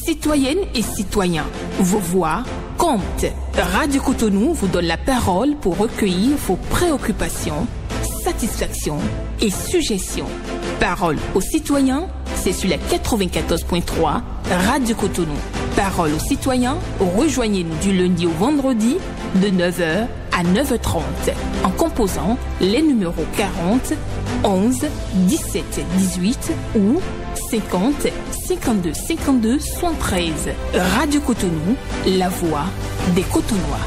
Citoyennes et citoyens, vos voix comptent. Radio Cotonou vous donne la parole pour recueillir vos préoccupations, satisfactions et suggestions. Parole aux citoyens, c'est sur la 94.3 Radio Cotonou. Parole aux citoyens, rejoignez-nous du lundi au vendredi de 9h à 9h30 en composant les numéros 40 11 17 18 ou 50 52 52 73. Radio Cotonou, la voix des Cotonois.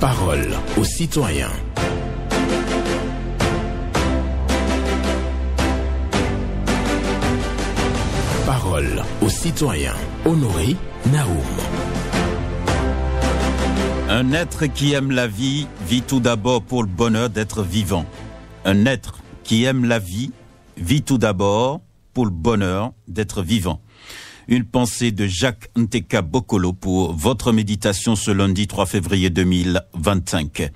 Parole aux citoyens. Parole aux citoyens. Honoré Naoum. Un être qui aime la vie vit tout d'abord pour le bonheur d'être vivant. Un être qui aime la vie vit tout d'abord pour le bonheur d'être vivant. Une pensée de Jacques Nteka Bokolo pour votre méditation ce lundi 3 février 2025.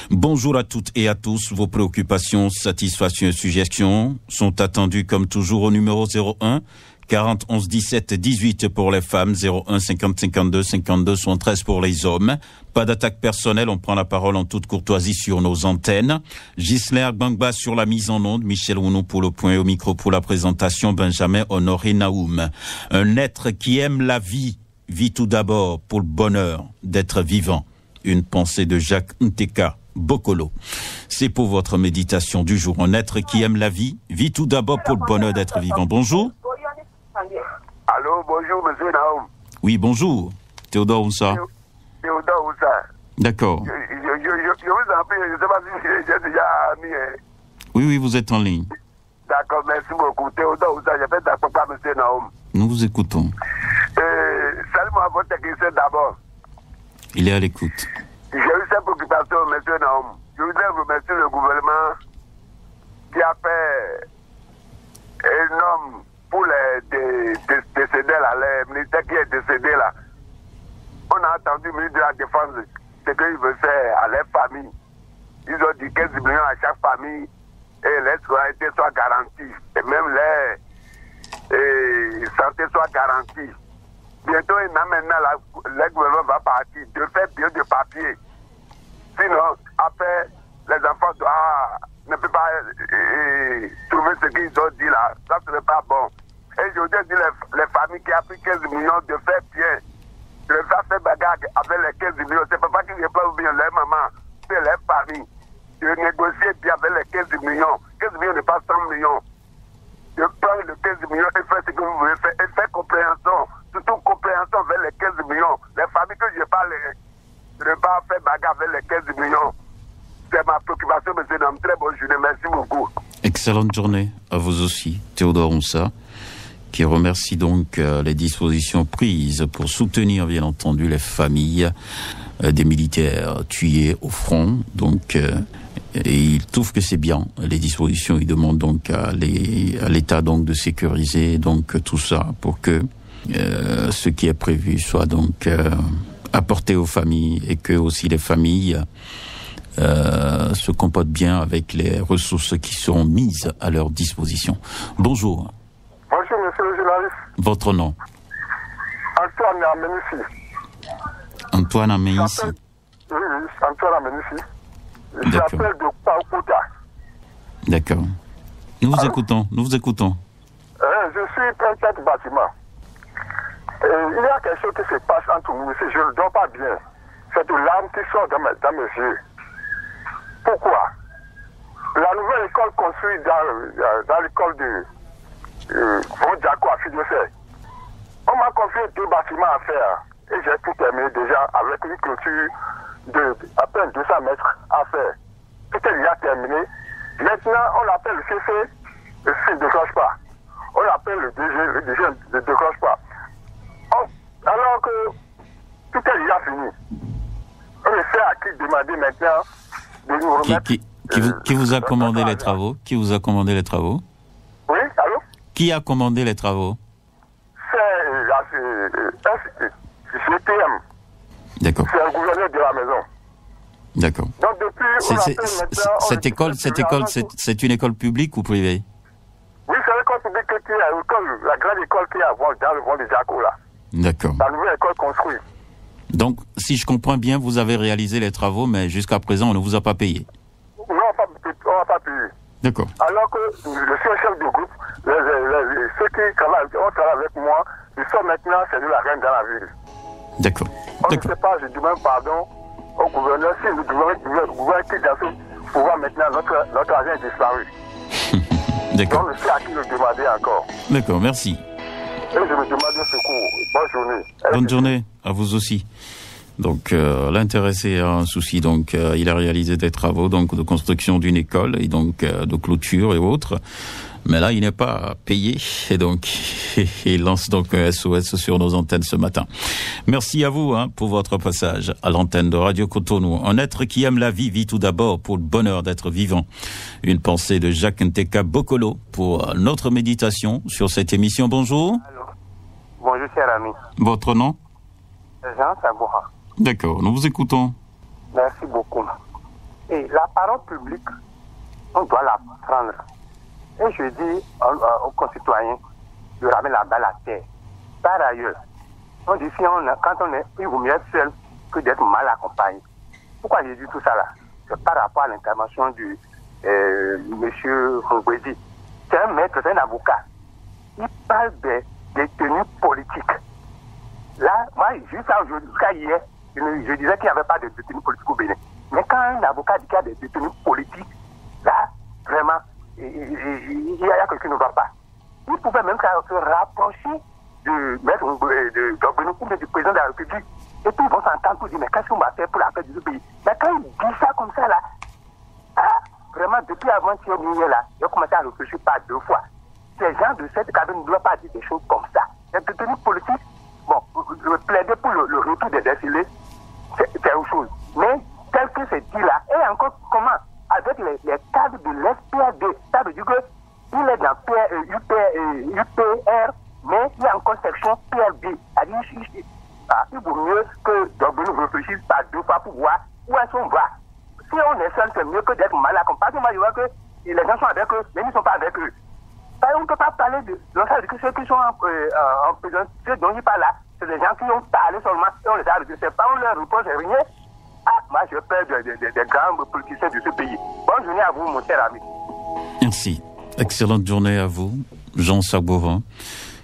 Bonjour à toutes et à tous. Vos préoccupations, satisfactions et suggestions sont attendues comme toujours au numéro 01 40 11 17 18 pour les femmes, 01 50 52 52 73 pour les hommes. Pas d'attaque personnelle, on prend la parole en toute courtoisie sur nos antennes. Gisler Gbangba sur la mise en onde, Michel Ounou pour le point au micro pour la présentation, Benjamin Honoré Naoum. Un être qui aime la vie vit tout d'abord pour le bonheur d'être vivant. Une pensée de Jacques Nteka Bokolo. C'est pour votre méditation du jour. Un être qui aime la vie vit tout d'abord pour le bonheur d'être vivant. Bonjour. Allô, bonjour, monsieur Naoum. Oui, bonjour. Théodore Oussa. Théodore Oussa. D'accord. Je vous en prie, je ne sais pas si j'ai déjà mis. Oui, vous êtes en ligne. D'accord, merci beaucoup. Théodore Oussa, je fais d'accord par monsieur Naoum. Nous vous écoutons. Salut-moi votre technicien d'abord. Il est à l'écoute. J'ai eu cette préoccupation, monsieur Naoum. Je voudrais remercier le gouvernement qui a fait énorme pour les décédés là, les militaires qui est décédé là. On a entendu le ministre de la Défense ce qu'il veut faire à leurs familles. Ils ont dit 15 millions à chaque famille et les scolarités soient garanties. Et même les santé soient garanties. Bientôt, maintenant, le gouvernement va partir de faire bien de papier. Sinon, après, les enfants ne peuvent pas trouver ce qu'ils ont dit là. Ça, ce n'est pas bon. Et je voudrais dire les familles qui ont pris 15 millions de faire bien. De faire bagarre avec les 15 millions. C'est pas qu'ils reprennent bien leur maman et leur famille. De négocier bien avec les 15 millions. 15 millions n'est pas 100 millions. De prendre les 15 millions et faire ce que vous voulez faire. Et faire compréhension. Surtout compréhension avec les 15 millions. Les familles que je parle, de ne pas faire bagarre avec les 15 millions. C'est ma préoccupation, monsieur Nam. Très bonne journée. Merci beaucoup. Excellente journée à vous aussi, Théodore Oussa, qui remercie donc les dispositions prises pour soutenir, bien entendu, les familles des militaires tués au front. Donc, et il trouve que c'est bien les dispositions. Il demande donc à l'État donc de sécuriser donc tout ça pour que ce qui est prévu soit donc apporté aux familles et que aussi les familles se comportent bien avec les ressources qui seront mises à leur disposition. Bonjour. Bonjour, monsieur le journaliste. Votre nom? Antoine Amenissi. Antoine Amenissi. Oui, Antoine Amenissi. J'appelle de Paokota. D'accord. Nous vous écoutons. Je suis peintre de bâtiment. Il y a quelque chose qui se passe entre nous ici. Je ne dors pas bien. C'est de larmes qui sort dans mes yeux. Pourquoi? La nouvelle école construite dans l'école de Diaco à Fidjosé. On m'a confié 2 bâtiments à faire. Et j'ai tout terminé déjà avec une clôture de à peine 200 mètres à faire. Tout est déjà terminé. Maintenant, on appelle le CC, le CC ne décroche pas. On appelle le DG ne décroche pas. Alors que tout est déjà fini. On essaie à qui demander maintenant de nous remettre... Qui vous a commandé les travaux? Qui vous a commandé les travaux? Oui, allô? Qui a commandé les travaux? C'est GTM. D'accord. C'est le gouverneur de la maison. D'accord. Donc depuis, c'est une école publique ou privée? Oui, c'est l'école publique qui est la grande école qui est dans le vent des Jaco, là. D'accord. La nouvelle école construite. Donc, si je comprends bien, vous avez réalisé les travaux, mais jusqu'à présent, on ne vous a pas payé. Non, on n'a pas payé. D'accord. Alors que le chef du groupe, ceux qui travaillent avec moi, ils sont maintenant, c'est de la reine dans la ville. D'accord. On ne sait pas, je demande pardon au gouverneur, si le gouverneur quitte dans ce pouvoir maintenant, notre argent est disparu. D'accord. Donc, je sais à qui le demander encore. D'accord, merci. Et je me demande un secours. Bonne journée. Bonne journée à vous aussi. Donc l'intéressé a un souci, donc il a réalisé des travaux donc de construction d'une école et donc de clôture et autres. Mais là, il n'est pas payé et donc il lance donc un SOS sur nos antennes ce matin. Merci à vous pour votre passage à l'antenne de Radio Cotonou. Un être qui aime la vie vit tout d'abord pour le bonheur d'être vivant. Une pensée de Jacques Nteka Bokolo pour notre méditation sur cette émission. Bonjour. Allô. Bonjour, cher ami. Votre nom? Jean Sagoura. D'accord, nous vous écoutons. Merci beaucoup. Et la parole publique, on doit la prendre. Et je dis aux concitoyens de ramener la balle à terre. Par ailleurs, on dit quand on est, il vaut mieux être seul que d'être mal accompagné. Pourquoi j'ai dit tout ça là? C'est par rapport à l'intervention du monsieur Ngwedi. C'est un maître, c'est un avocat. Il parle des détenus politiques. Là, moi, jusqu'à hier, je disais qu'il n'y avait pas de détenus politiques au Bénin. Mais quand un avocat dit qu'il y a des détenus politiques, là, vraiment, il y a quelque chose qui ne va pas. Il pouvait même se rapprocher du maître d'Ogbenou ou du président de la République. Et puis ils vont s'entendre pour dire, mais qu'est-ce qu'on va faire pour la paix du pays? Mais quand il dit ça comme ça, là, vraiment, depuis avant-hier, là, il a commencé à réfléchir pas deux fois. Ces gens de cette cabine ne doivent pas dire des choses comme ça. Les détenus politiques, bon, plaider pour le retour des défilés, c'est une chose. Mais tel que c'est dit là, et encore comment? Avec les cadres de l'SPRD, ça veut dire qu'il est dans UPR, mais il y a encore section PRB. Il vaut mieux que Dogbenou réfléchisse pas deux fois pour voir où est-ce qu'on va. Si on est seul, c'est mieux que d'être mal accompagné. Moi, je vois que les gens sont avec eux, mais ils ne sont pas avec eux. On ne peut pas parler de ceux qui sont en prison, ceux dont il parle là, c'est des gens qui ont parlé seulement et on les a arrêtés. C'est pas on leur repose rien. Moi, je perds des grands politiciens de ce pays. Bonne journée à vous, mon cher ami. Merci. Excellente journée à vous, Jean Sagoura,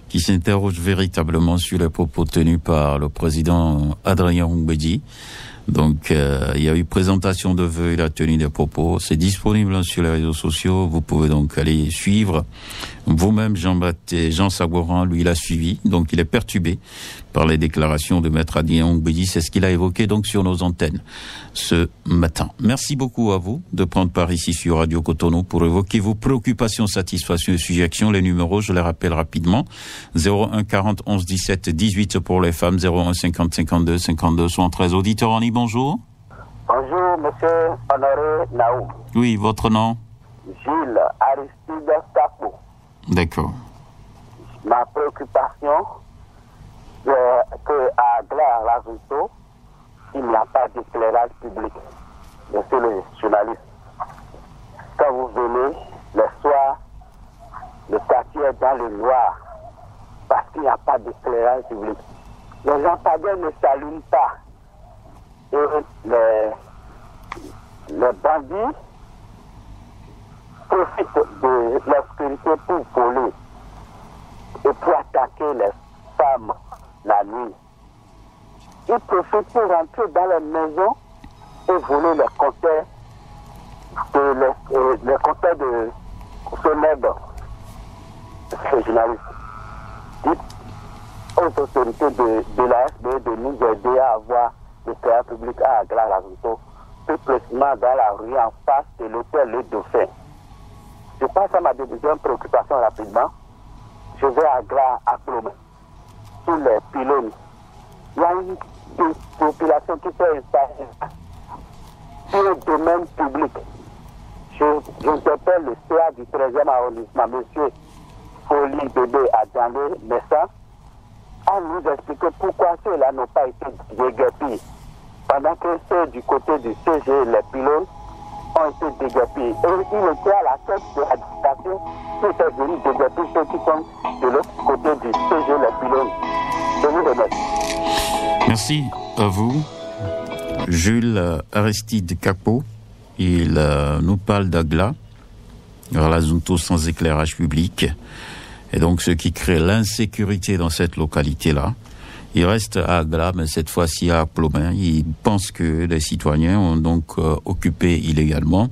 qui s'interroge véritablement sur les propos tenus par le président Adrien Ngwedi. Donc, il y a eu présentation de vœux, il a tenu des propos. C'est disponible sur les réseaux sociaux. Vous pouvez donc aller suivre. Vous-même, Jean Sagoura, lui, il a suivi. Donc, il est perturbé par les déclarations de Maître Adrien Ngwedi. C'est ce qu'il a évoqué donc sur nos antennes ce matin. Merci beaucoup à vous de prendre part ici sur Radio Cotonou pour évoquer vos préoccupations, satisfactions et suggestions. Les numéros, je les rappelle rapidement. 01 40 11 17 18 pour les femmes, 01 50 52 52 73. Auditeur en ligne, bonjour. Bonjour, monsieur Honoré Naou. Oui, votre nom? Gilles Aristide Capo. D'accord. Ma préoccupation, c'est qu'à Glaire-Lazuto, il n'y a pas d'éclairage public. Monsieur le journaliste, quand vous venez le soir, le quartier est dans le noir parce qu'il n'y a pas d'éclairage public. Les lampadaires ne s'allument pas. Et les bandits profitent de l'obscurité pour voler et pour attaquer les femmes la nuit. Ils profitent pour rentrer dans les maisons et voler les compteurs de Sonèbre. Ces journalistes, dites aux autorités de la SB de nous aider à avoir l'éclairage public à Glaire-Lazuto, plus précisément dans la rue en face de l'hôtel Le Dauphin. Je passe à ma deuxième préoccupation rapidement. Je vais à Glaire à Plomé, sous les pylônes. Il y a une population qui s'est installée sur le domaine public. J'interpelle le CA du 13e arrondissement, M. Folie Bébé Adjandé Messin, à nous expliquer pourquoi ceux-là n'ont pas été déguerpis. pendant que ceux du côté du CG, les pylônes, ont été déguerpis. Et il était à la tête de l'administration qui était venu déguerpir ceux qui sont de l'autre côté du CG, les pylônes. Je vous remercie. Merci à vous. Jules Aristide Capo, il nous parle d'Agla, la Zunto sans éclairage public, et donc ce qui crée l'insécurité dans cette localité-là. Il reste à Agla, mais cette fois-ci à Plomin. Il pense que les citoyens ont donc occupé illégalement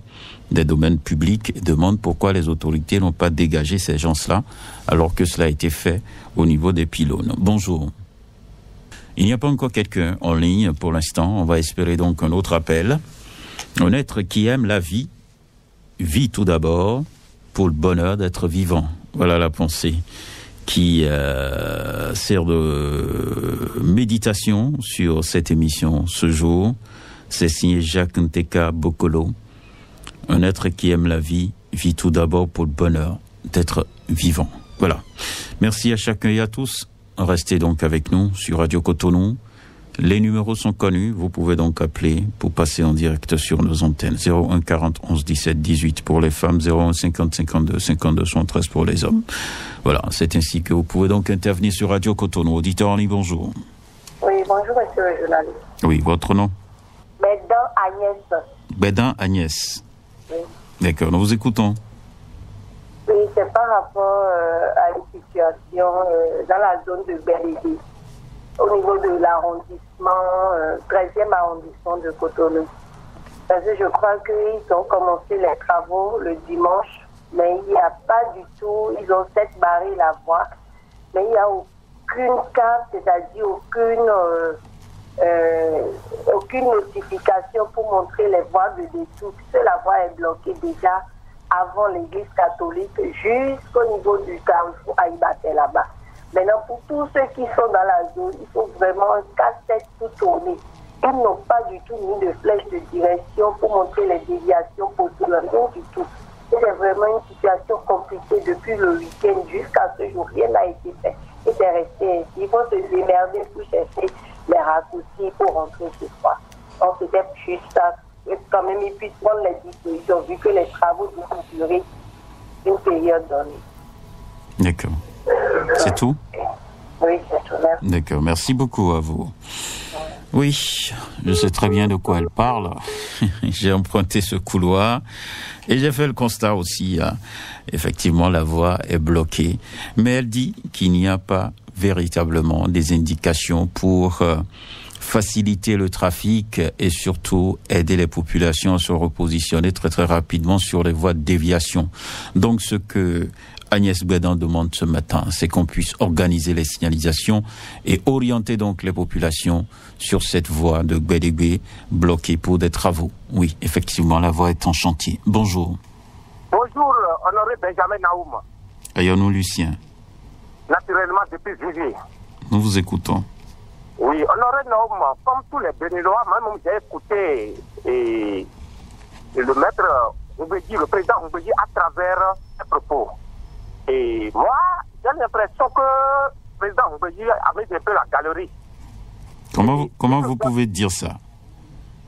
des domaines publics et demande pourquoi les autorités n'ont pas dégagé ces gens-là alors que cela a été fait au niveau des pylônes. Bonjour. Il n'y a pas encore quelqu'un en ligne pour l'instant. On va espérer donc un autre appel. Un être qui aime la vie vit tout d'abord pour le bonheur d'être vivant. Voilà la pensée qui sert de méditation sur cette émission ce jour. C'est signé Jacques Nteka Bokolo. Un être qui aime la vie vit tout d'abord pour le bonheur d'être vivant. Voilà. Merci à chacun et à tous. Restez donc avec nous sur Radio Cotonou. Les numéros sont connus. Vous pouvez donc appeler pour passer en direct sur nos antennes. 01 40 11 17 18 pour les femmes, 01 50 52 52 73 pour les hommes. Voilà, c'est ainsi que vous pouvez donc intervenir sur Radio Cotonou. Auditeur en ligne, bonjour. Oui, bonjour monsieur le journaliste. Oui, votre nom? Bédan Agnès. Bédan Agnès. Oui. D'accord, nous vous écoutons. Oui, c'est par rapport à une situation dans la zone de Bélédé, au niveau de l'arrondissement, 13e arrondissement de Cotonou. Parce que je crois qu'ils ont commencé les travaux le dimanche, mais il n'y a pas du tout, ils ont peut-être barré la voie, mais il n'y a aucune carte, c'est-à-dire aucune notification pour montrer les voies de détour, puisque la voie est bloquée déjà avant l'église catholique jusqu'au niveau du carrefour Aïbaté là-bas. Maintenant, pour tous ceux qui sont dans la zone, il faut vraiment un casse-tête tout tourner. Ils n'ont pas du tout mis de flèche de direction pour montrer les déviations possibles, rien du tout. C'est vraiment une situation compliquée depuis le week-end jusqu'à ce jour. Rien n'a été fait. Et c'est resté ainsi. Il faut se démerder pour chercher les raccourcis pour rentrer chez soi. Donc c'était juste ça. Et quand même, ils puissent prendre les dispositions vu que les travaux doivent durer une période donnée. D'accord. C'est tout? Oui, c'est tout. Merci. D'accord, merci beaucoup à vous. Oui, je sais très bien de quoi elle parle. J'ai emprunté ce couloir et j'ai fait le constat aussi. Effectivement, la voie est bloquée. Mais elle dit qu'il n'y a pas véritablement des indications pour faciliter le trafic et surtout aider les populations à se repositionner très très rapidement sur les voies de déviation. Donc ce que Agnès Bédan demande ce matin, c'est qu'on puisse organiser les signalisations et orienter donc les populations sur cette voie de Gbédégbé bloquée pour des travaux. Oui, effectivement, la voie est en chantier. Bonjour. Bonjour, honoré Benjamin Naoum. Ayonou Lucien. Naturellement, depuis Vivier. Nous vous écoutons. Oui, honoré Naoum, comme tous les Béninois, moi-même j'ai écouté et le maître Oubédi, le président Oubédi, à travers ses propos. Et moi, j'ai l'impression que le président Oubédi avait un peu la galerie. Comment vous pouvez dire ça?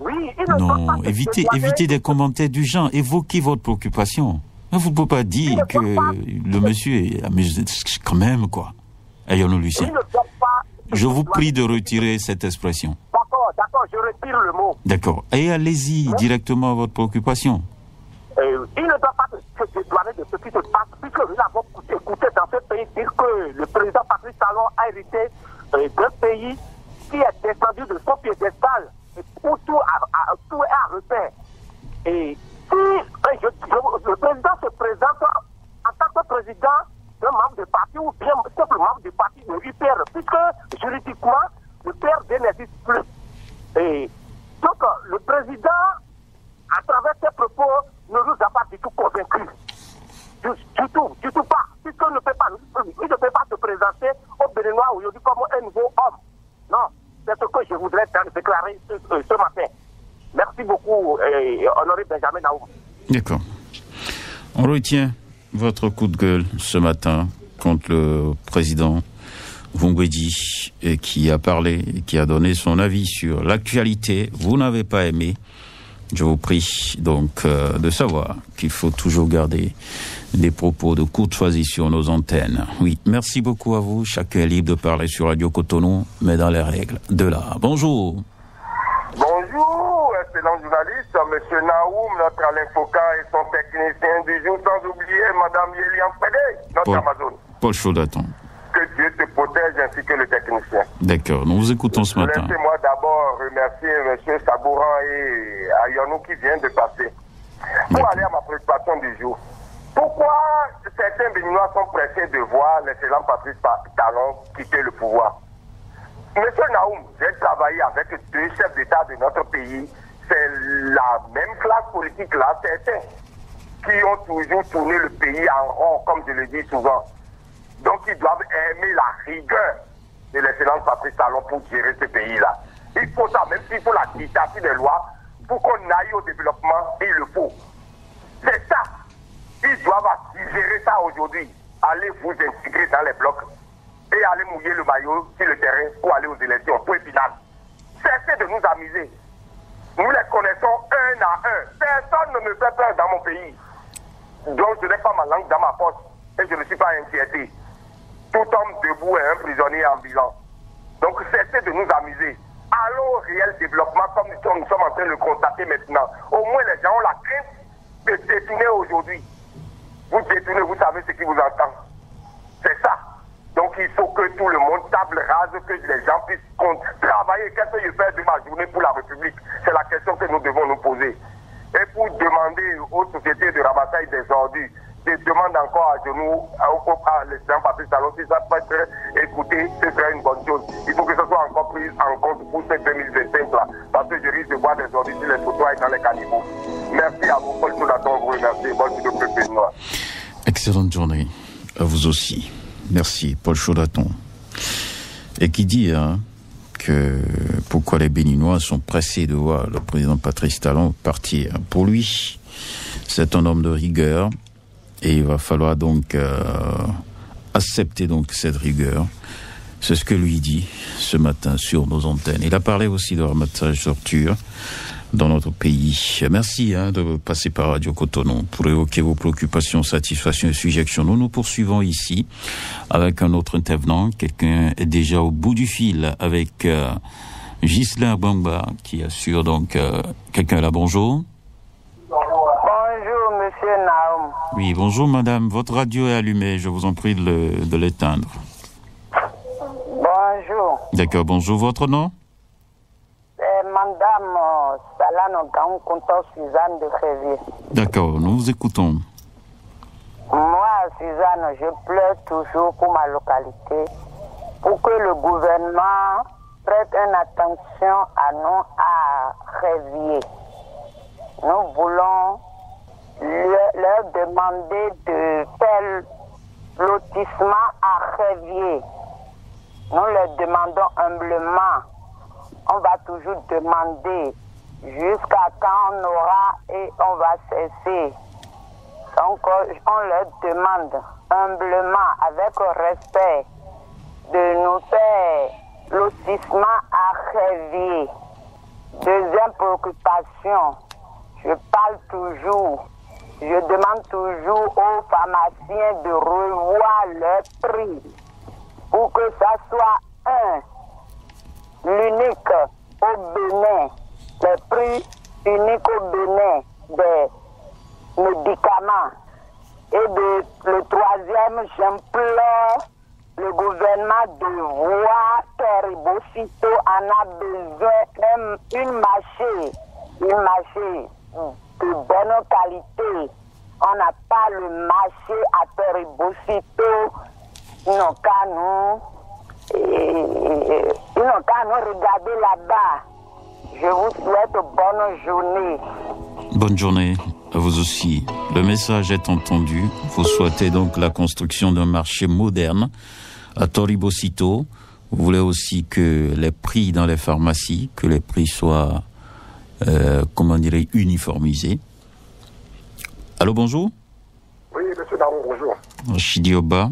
Oui, non, évitez des commentaires du genre, évoquez votre préoccupation. Vous ne pouvez pas dire que le monsieur est... Mais quand même, quoi. Ayonou Lucien. Je vous prie de retirer cette expression. D'accord, je retire le mot. D'accord. Et allez-y directement à votre préoccupation. Il ne doit pas se dédouaner de ce qui se passe, puisque nous avons écouté dans ce pays dire que le président Patrice Talon a hérité d'un pays qui est descendu de son piédestal et où tout est à repère. Et si le président se présente en tant que président d'un membre de parti ou bien simple membre du parti de l'UPR, puisque juridiquement, le PRD n'existe plus. Et donc, le président, à travers ses propos, ne nous a pas du tout convaincus. Du tout pas. Puisqu'il ne peut pas se présenter au Béninois aujourd'hui comme un nouveau homme. Non, c'est ce que je voudrais déclarer ce matin. Merci beaucoup, honoré Benjamin Naoum. D'accord. On retient votre coup de gueule ce matin contre le président Vungwedi, qui a parlé, qui a donné son avis sur l'actualité. Vous n'avez pas aimé. Je vous prie donc de savoir qu'il faut toujours garder des propos de courtoisie sur nos antennes. Oui, merci beaucoup à vous. Chacun est libre de parler sur Radio Cotonou, mais dans les règles de l'art. Bonjour. Bonjour, excellent journaliste, Monsieur Naoum, notre Alain Foucault et son technicien du jour, sans oublier Madame Yelian Pédé, notre Amazon. Paul Chaudaton. Que Dieu te protège ainsi que le technicien. D'accord, nous vous écoutons ce matin. Laissez-moi d'abord remercier M. Sabouran et Ayonou qui vient de passer. Pour aller à ma préoccupation du jour. Pourquoi certains Béninois sont pressés de voir l'excellent Patrice Talon quitter le pouvoir? Monsieur Naoum, j'ai travaillé avec deux chefs d'État de notre pays. C'est la même classe politique là, certains, qui ont toujours tourné le pays en rond, comme je le dis souvent. Donc ils doivent aimer la rigueur de l'excellence Patrice Talon pour gérer ce pays-là. Il faut ça, même s'il faut la dictature des lois, pour qu'on aille au développement, il le faut. C'est ça. Ils doivent gérer ça aujourd'hui. Allez vous intégrer dans les blocs et aller mouiller le maillot sur le terrain pour aller aux élections. Point final. Cessez de nous amuser. Nous les connaissons un à un. Personne ne me fait peur dans mon pays. Donc je n'ai pas ma langue dans ma poche et je ne suis pas inquiété. Tout homme debout est un prisonnier ambulant. Donc cessez de nous amuser. Allons au réel développement comme nous sommes en train de le constater maintenant. Au moins les gens ont la crainte de détourner aujourd'hui. Vous détournez, vous savez ce qui vous entend. C'est ça. Donc il faut que tout le monde table rase, que les gens puissent travailler. Qu'est-ce que je fais de ma journée pour la République? C'est la question que nous devons nous poser. Et pour demander aux sociétés de ramassages des ordures, je demande encore à genoux à l'excellent Patrice Talon, si ça peut être écouté, ce serait une bonne chose. Il faut que ce soit encore pris en compte pour ce 2025 là, parce que je risque de voir des ordures sur les trottoirs et dans les caniveaux. Merci à vous, Paul Chaudaton, vous remercie. Bonne journée au peuple béninois. Excellente journée à vous aussi. Merci, Paul Chaudaton. Et qui dit que pourquoi les Béninois sont pressés de voir le président Patrice Talon partir. Pour lui, c'est un homme de rigueur et il va falloir donc accepter donc cette rigueur. C'est ce que lui dit ce matin sur nos antennes. Il a parlé aussi de ramassage d'ordures dans notre pays. Merci de passer par Radio Cotonou pour évoquer vos préoccupations, satisfactions et suggestions. Nous poursuivons ici avec un autre intervenant. Quelqu'un est déjà au bout du fil avec Ghislain Bamba qui assure donc... quelqu'un là, bonjour. Bonjour, monsieur Naoum. Oui, bonjour madame. Votre radio est allumée. Je vous en prie de l'éteindre. Bonjour. D'accord, bonjour. Votre nom? Madame Salano Gaon Conto Suzanne de Révier. D'accord, nous vous écoutons. Moi, Suzanne, je pleure toujours pour ma localité, pour que le gouvernement prête une attention à nous à Révier. Nous voulons leur demander de faire lotissement à Révier. Nous leur demandons humblement. On va toujours demander jusqu'à quand on aura et on va cesser. Donc on leur demande humblement, avec respect, de nous faire lotissement à Révier. Deuxième préoccupation, je demande toujours aux pharmaciens de revoir leur prix pour que ça soit l'unique au Bénin, le prix unique au Bénin des médicaments. Et le troisième, j'implore le gouvernement de voir Toribocito en a besoin une marché de bonne qualité. On n'a pas le marché à Toribocito, ils n'ont qu'à nous regarder là-bas. Je vous souhaite bonne journée. Bonne journée à vous aussi. Le message est entendu. Vous souhaitez donc la construction d'un marché moderne à Toribocito. Vous voulez aussi que les prix dans les pharmacies, que les prix soient, uniformisés. Allô, bonjour. Oui, monsieur Darou, bonjour. Chidioba.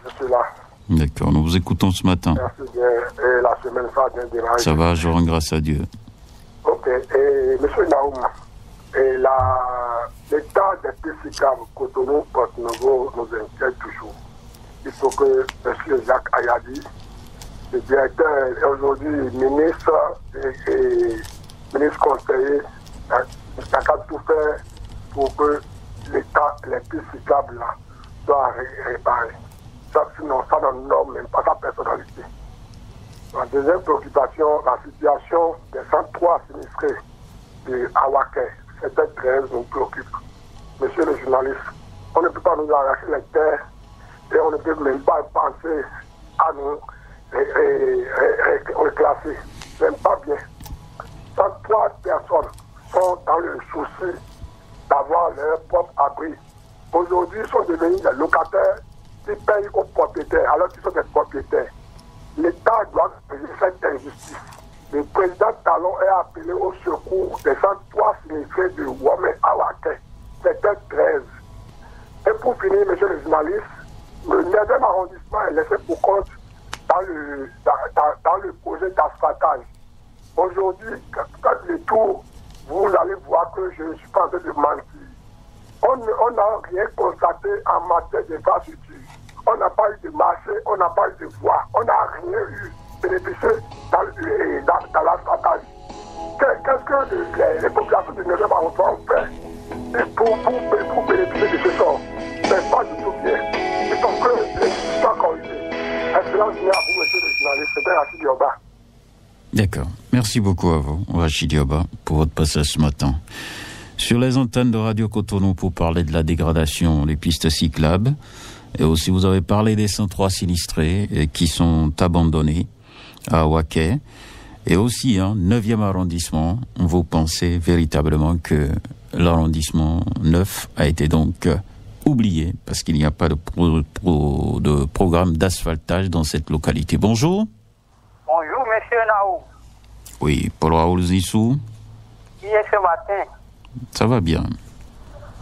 Je suis là. D'accord, nous vous écoutons ce matin. Merci bien. Et la semaine, ça a bien démarré. Ça va, je rends grâce à Dieu. Ok. Et M. Naoum, l'état des pistes cyclables Cotonou, Porto-Novo nous inquiète toujours. Il faut que M. Jacques Ayadi, le directeur, est aujourd'hui ministre et ministre conseiller, n'a qu'à tout faire pour que l'état, les pistes cyclables là, soient réparées. Ça, sinon, ça ne nomme même pas sa personnalité. La deuxième préoccupation, la situation des 103 sinistrés de Awaké, cette 13 nous préoccupe. Monsieur le journaliste, on ne peut pas nous arracher les terres et on ne peut même pas penser à nous reclasser. Même pas bien. 103 personnes sont dans le souci d'avoir leur propre abri. Aujourd'hui, ils sont devenus des locataires qui payent aux propriétaires alors qu'ils sont des propriétaires. L'État doit payer cette injustice. Le président Talon est appelé au secours des 103 sinistrés de Wame Awaké. C'était 13. Et pour finir, monsieur le journaliste, le 9e arrondissement est laissé pour compte dans le projet d'asphaltage. Aujourd'hui, quand le tour, vous allez voir que je ne suis pas en train de mentir. On n'a rien constaté en matière d'infrastructure. On n'a pas eu de marché, on n'a pas eu de voie, on n'a rien eu bénéficié dans l'asphaltage. Qu'est-ce que les populations du 9e arrondissement ont fait pour bénéficier de ce sort? C'est pas du tout bien. Il faut que les choses soient corrigées. Excellence à vous, monsieur le journaliste. C'était Rachid Dioba. D'accord. Merci beaucoup à vous, Rachid Dioba, pour votre passage ce matin. Sur les antennes de Radio Cotonou pour parler de la dégradation des pistes cyclables. Et aussi, vous avez parlé des 103 sinistrés qui sont abandonnés à Awaké. Et aussi, 9e arrondissement, vous pensez véritablement que l'arrondissement 9 a été donc oublié parce qu'il n'y a pas de programme d'asphaltage dans cette localité. Bonjour. Bonjour, monsieur Naou. Oui, Paul Raoul Zissou. Qui est ce matin? Ça va bien.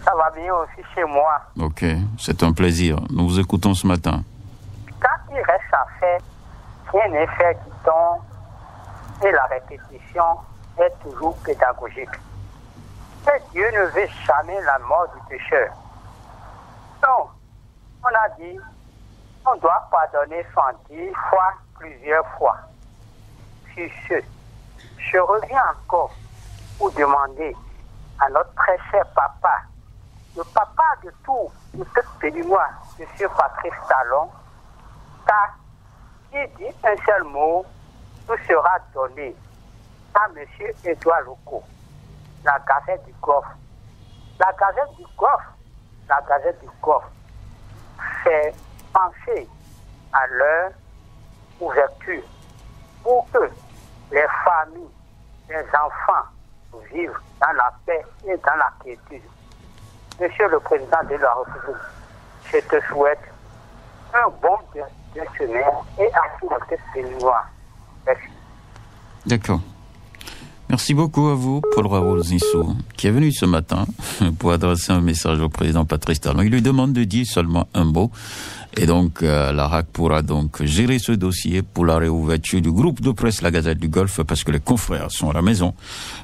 Ça va bien aussi chez moi. Ok, c'est un plaisir. Nous vous écoutons ce matin. Quand il reste à faire, rien n'est fait du temps et la répétition est toujours pédagogique. Et Dieu ne veut jamais la mort du pécheur. Donc, on a dit, on doit pardonner 110 fois, plusieurs fois. Sur ce, je reviens encore pour demander à notre très cher papa, le papa de tout, de cette péninois, M. Patrice Talon, car il dit un seul mot, tout sera donné à M. Edouard Loko, la Gazette du Golfe. La Gazette du Golfe fait penser à leur ouverture pour que les familles, les enfants vivent dans la paix et dans la quiétude. Monsieur le Président de la République, je te souhaite un bon semaine et à tout notre péninois. Merci. D'accord. Merci beaucoup à vous, Paul Raoul Zissou, qui est venu ce matin pour adresser un message au président Patrice Talon. Il lui demande de dire seulement un mot. Et donc, la RAC pourra donc gérer ce dossier pour la réouverture du groupe de presse La Gazette du Golfe, parce que les confrères sont à la maison.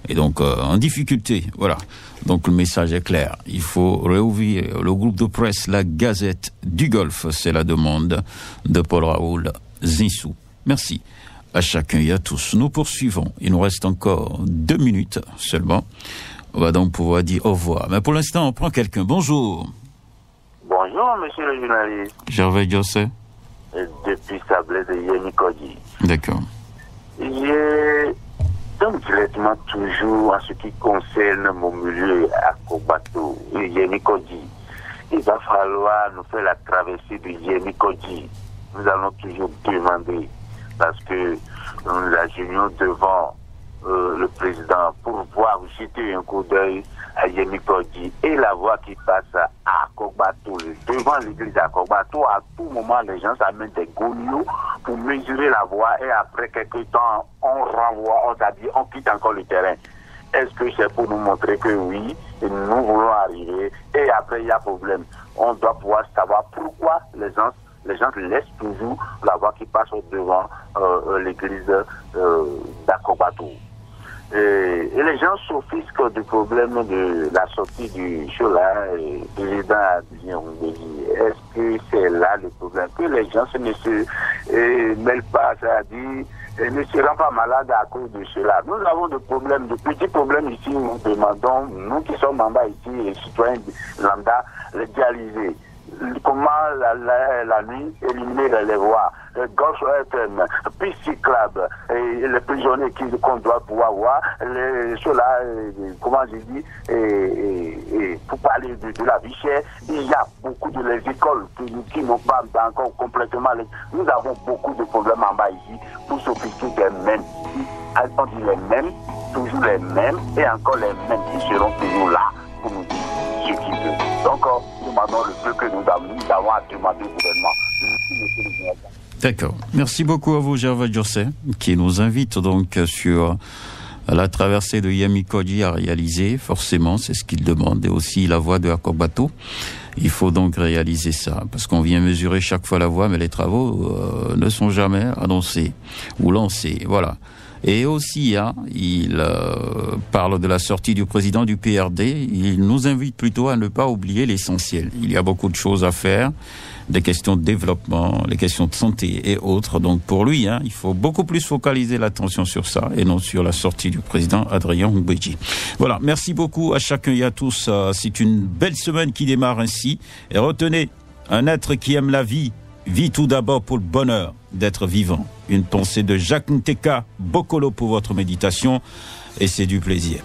Et donc, en difficulté. Voilà. Donc, le message est clair. Il faut réouvrir le groupe de presse La Gazette du Golfe. C'est la demande de Paul Raoul Zissou. Merci à chacun et à tous. Nous poursuivons. Il nous reste encore 2 minutes seulement. On va donc pouvoir dire au revoir. Mais pour l'instant, on prend quelqu'un. Bonjour. Bonjour, monsieur le journaliste. Gervais Jossé. Depuis Sablé de Yénikodi. D'accord. Donc, directement, toujours en ce qui concerne mon milieu à Kobato, Yénikodi, il va falloir nous faire la traversée de Yénikodi. Nous allons toujours demander, parce que nous la gênions devant le président pour voir jeter un coup d'œil à Yénikodi et la voie qui passe à Kogbato, devant l'église à Kogbato. À tout moment, les gens s'amènent des gognos pour mesurer la voie et après quelques temps, on renvoie, on quitte encore le terrain. Est-ce que c'est pour nous montrer que oui, nous voulons arriver et après il y a problème? On doit pouvoir savoir pourquoi les gens les gens laissent toujours la voie qui passe devant l'église d'Akobato. Et les gens s'offusquent du problème de la sortie du Chola et du président Adrien Ngbeji. Est-ce que c'est là le problème? Que les gens ne se mêlent pas, c'est-à-dire ne se rendent pas malades à cause de cela. Nous avons des problèmes, de petits problèmes ici. Nous demandons, nous qui sommes en bas ici, les citoyens lambda, les dialysés. Comment la nuit éliminer les voies, gauche FM, piste cyclable, et les prisonniers qu'on doit pouvoir voir, ceux-là, comment je dis, et pour parler de la vie chère, il y a beaucoup de les écoles qui n'ont pas encore complètement. Nous avons beaucoup de problèmes en bas ici pour s'occuper des mêmes. On dit les mêmes, toujours les mêmes, et encore les mêmes qui seront toujours là pour nous dire ce qu'ils veulent. Donc, nous demandons le peu que nous avons à demander au gouvernement. D'accord. Merci beaucoup à vous, Gervais José, qui nous invite donc sur la traversée de Yemikoji à réaliser. Forcément, c'est ce qu'il demande. Et aussi la voie de Akobato. Il faut donc réaliser ça, parce qu'on vient mesurer chaque fois la voie, mais les travaux ne sont jamais annoncés ou lancés. Voilà. Et aussi, il parle de la sortie du président du PRD. Il nous invite plutôt à ne pas oublier l'essentiel. Il y a beaucoup de choses à faire, des questions de développement, les questions de santé et autres. Donc pour lui, il faut beaucoup plus focaliser l'attention sur ça et non sur la sortie du président Adrien Ngbeji. Voilà, merci beaucoup à chacun et à tous. C'est une belle semaine qui démarre ainsi. Et retenez, un être qui aime la vie vit tout d'abord pour le bonheur d'être vivant. Une pensée de Jacques Nteka Bokolo pour votre méditation, et c'est du plaisir.